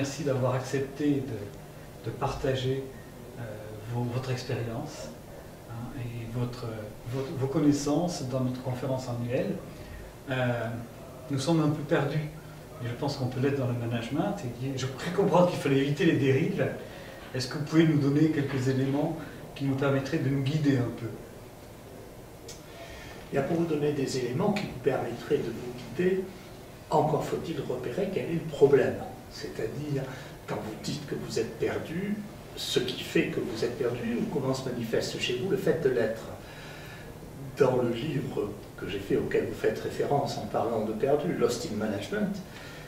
merci d'avoir accepté de partager votre expérience et vos connaissances dans notre conférence annuelle. Nous sommes un peu perdus, et je pense qu'on peut l'être dans le management, et je pourrais comprendre qu'il fallait éviter les dérives. Est-ce que vous pouvez nous donner quelques éléments qui nous permettraient de nous guider un peu? Bien, pour vous donner des éléments qui vous permettraient de vous guider, encore faut-il repérer quel est le problème. C'est-à-dire, quand vous dites que vous êtes perdu, ce qui fait que vous êtes perdu, ou comment se manifeste chez vous le fait de l'être. Dans le livre que j'ai fait, auquel vous faites référence en parlant de perdu, Lost in Management,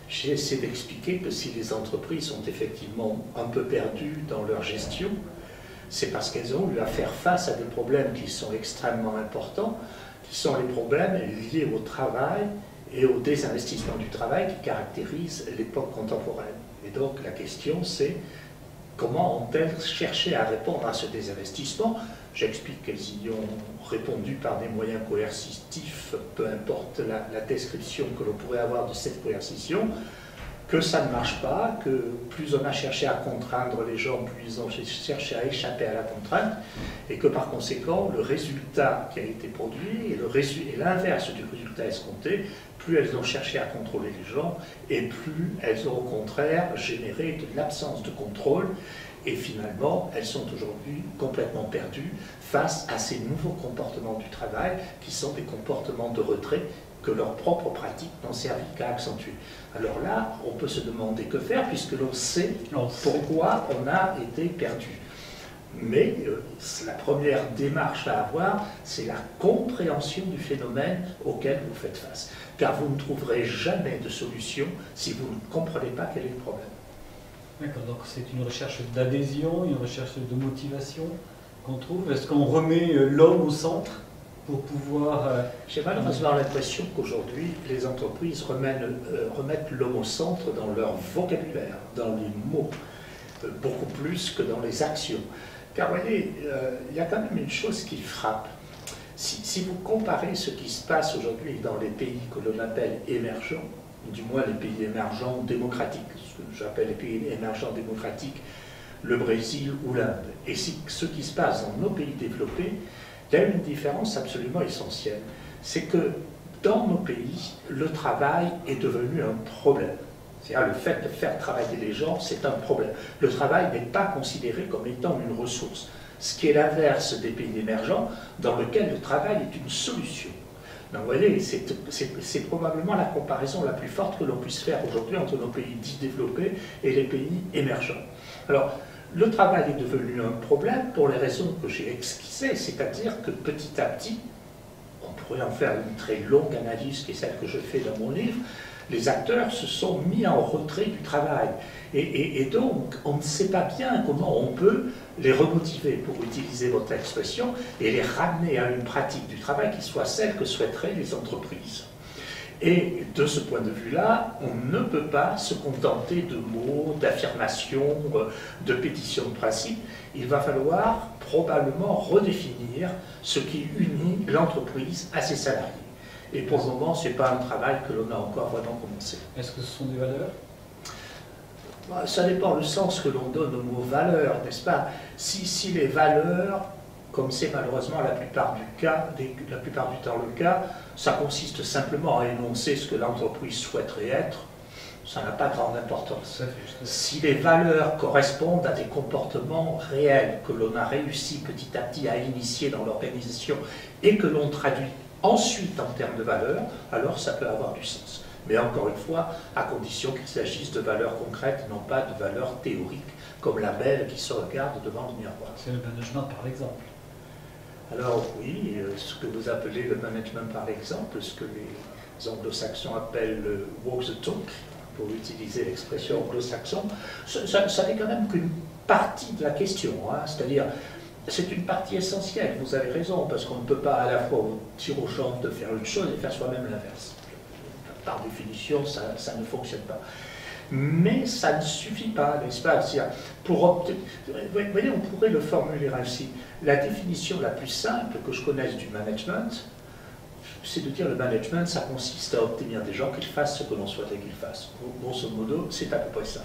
j'ai essayé d'expliquer que si les entreprises sont effectivement un peu perdues dans leur gestion, c'est parce qu'elles ont eu à faire face à des problèmes qui sont extrêmement importants, qui sont les problèmes liés au travail et au désinvestissement du travail qui caractérisent l'époque contemporaine. Et donc la question c'est comment ont-elles cherché à répondre à ce désinvestissement? J'explique qu'elles y ont répondu par des moyens coercitifs, peu importe la description que l'on pourrait avoir de cette coercition, que ça ne marche pas, que plus on a cherché à contraindre les gens, plus ils ont cherché à échapper à la contrainte, et que par conséquent, le résultat qui a été produit et l'inverse du résultat escompté, plus elles ont cherché à contrôler les gens, et plus elles ont au contraire généré de l'absence de contrôle, et finalement, elles sont aujourd'hui complètement perdues face à ces nouveaux comportements du travail, qui sont des comportements de retrait que leurs propres pratiques n'ont servi qu'à accentuer. Alors là, on peut se demander que faire, puisque l'on sait pourquoi on a été perdu. Mais la première démarche à avoir, c'est la compréhension du phénomène auquel vous faites face. Car vous ne trouverez jamais de solution si vous ne comprenez pas quel est le problème. D'accord, donc c'est une recherche d'adhésion, une recherche de motivation qu'on trouve. Est-ce qu'on remet l'homme au centre pour pouvoir... J'ai malheureusement l'impression qu'aujourd'hui, les entreprises remettent l'homme au centre dans leur vocabulaire, dans les mots, beaucoup plus que dans les actions. Car vous voyez, il y a quand même une chose qui frappe. Si vous comparez ce qui se passe aujourd'hui dans les pays que l'on appelle émergents, du moins les pays émergents démocratiques, ce que j'appelle les pays émergents démocratiques, le Brésil ou l'Inde, et ce qui se passe dans nos pays développés, il y a une différence absolument essentielle. C'est que dans nos pays, le travail est devenu un problème. C'est-à-dire le fait de faire travailler les gens, c'est un problème. Le travail n'est pas considéré comme étant une ressource, ce qui est l'inverse des pays émergents, dans lesquels le travail est une solution. Donc vous voyez, c'est probablement la comparaison la plus forte que l'on puisse faire aujourd'hui entre nos pays dits développés et les pays émergents. Alors, le travail est devenu un problème pour les raisons que j'ai esquissées, c'est-à-dire que petit à petit, on pourrait en faire une très longue analyse qui est celle que je fais dans mon livre, les acteurs se sont mis en retrait du travail. Et donc, on ne sait pas bien comment on peut les remotiver, pour utiliser votre expression, et les ramener à une pratique du travail qui soit celle que souhaiteraient les entreprises. Et de ce point de vue-là, on ne peut pas se contenter de mots, d'affirmations, de pétitions de principe. Il va falloir probablement redéfinir ce qui unit l'entreprise à ses salariés. Et pour le moment, ce n'est pas un travail que l'on a encore vraiment commencé. Est-ce que ce sont des valeurs? Ça dépend le sens que l'on donne au mot valeur, n'est-ce pas? Si les valeurs, comme c'est malheureusement la plupart du temps le cas, ça consiste simplement à énoncer ce que l'entreprise souhaiterait être, ça n'a pas grande importance. Si les valeurs correspondent à des comportements réels que l'on a réussi petit à petit à initier dans l'organisation et que l'on traduit ensuite en termes de valeurs, alors ça peut avoir du sens. Mais encore une fois, à condition qu'il s'agisse de valeurs concrètes, non pas de valeurs théoriques, comme la belle qui se regarde devant le miroir. C'est le management par l'exemple. Alors oui, ce que vous appelez le management par exemple, ce que les anglo-saxons appellent le walk the talk, pour utiliser l'expression anglo-saxon, ça n'est quand même qu'une partie de la question, hein, c'est-à-dire c'est une partie essentielle, vous avez raison, parce qu'on ne peut pas à la fois tirer au champ de faire une chose et faire soi-même l'inverse. Par définition, ça ne fonctionne pas. Mais ça ne suffit pas, n'est-ce pas? Vous voyez, on pourrait le formuler ainsi. La définition la plus simple que je connaisse du management, c'est de dire le management, ça consiste à obtenir des gens qu'ils fassent ce que l'on souhaitait qu'ils fassent. Grosso modo, c'est à peu près ça.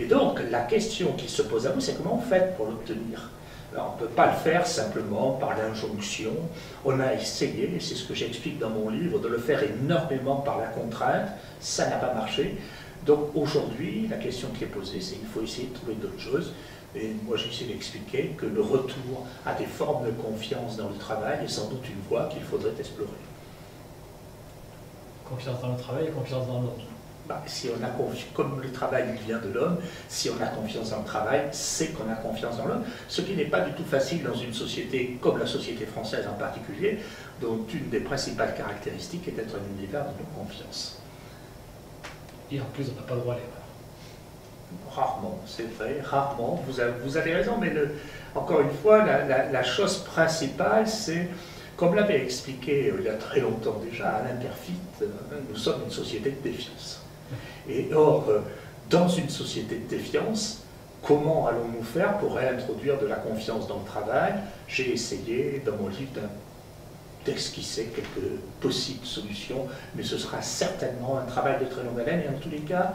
Et donc, la question qui se pose à vous, c'est comment vous faites pour l'obtenir? Alors, on ne peut pas le faire simplement par l'injonction. On a essayé, et c'est ce que j'explique dans mon livre, de le faire énormément par la contrainte. Ça n'a pas marché. Donc aujourd'hui, la question qui est posée, c'est qu'il faut essayer de trouver d'autres choses. Et moi, j'essaie d'expliquer que le retour à des formes de confiance dans le travail est sans doute une voie qu'il faudrait explorer. Confiance dans le travail et confiance dans l'autre. Si on a comme le travail vient de l'homme, si on a confiance dans le travail, c'est qu'on a confiance dans l'homme, ce qui n'est pas du tout facile dans une société comme la société française en particulier, dont une des principales caractéristiques est d'être un univers de non-confiance. Et en plus, on n'a pas le droit à l'erreur. Rarement, c'est vrai, rarement, vous avez raison, mais encore une fois, la chose principale, c'est, comme l'avait expliqué il y a très longtemps déjà Alain Perfit, nous sommes une société de défiance. Et or, dans une société de défiance, comment allons-nous faire pour réintroduire de la confiance dans le travail? J'ai essayé, dans mon livre, d'esquisser quelques possibles solutions, mais ce sera certainement un travail de très longue haleine, et en tous les cas,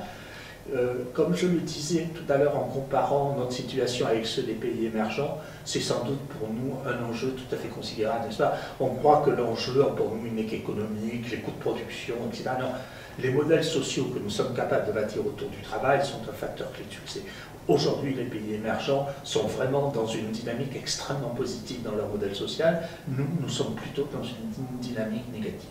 comme je le disais tout à l'heure en comparant notre situation avec ceux des pays émergents, c'est sans doute pour nous un enjeu tout à fait considérable, n'est-ce pas? On croit que l'enjeu pour nous n'est qu'économique, les coûts de production, etc. Non, les modèles sociaux que nous sommes capables de bâtir autour du travail sont un facteur clé de succès. Aujourd'hui, les pays émergents sont vraiment dans une dynamique extrêmement positive dans leur modèle social. Nous sommes plutôt dans une dynamique négative.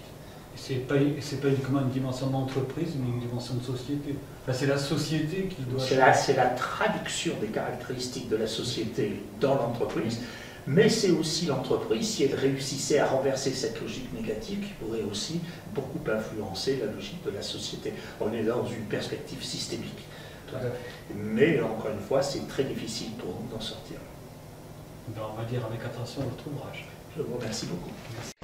Ce n'est pas uniquement une dimension d'entreprise, mais une dimension de société. Enfin, c'est la société qui doit... C'est la traduction des caractéristiques de la société dans l'entreprise, mais c'est aussi l'entreprise, si elle réussissait à renverser cette logique négative, qui pourrait aussi beaucoup influencer la logique de la société. On est dans une perspective systémique. Mais encore une fois, c'est très difficile pour nous d'en sortir. Ben, on va lire avec attention votre ouvrage. Je vous remercie beaucoup. Merci.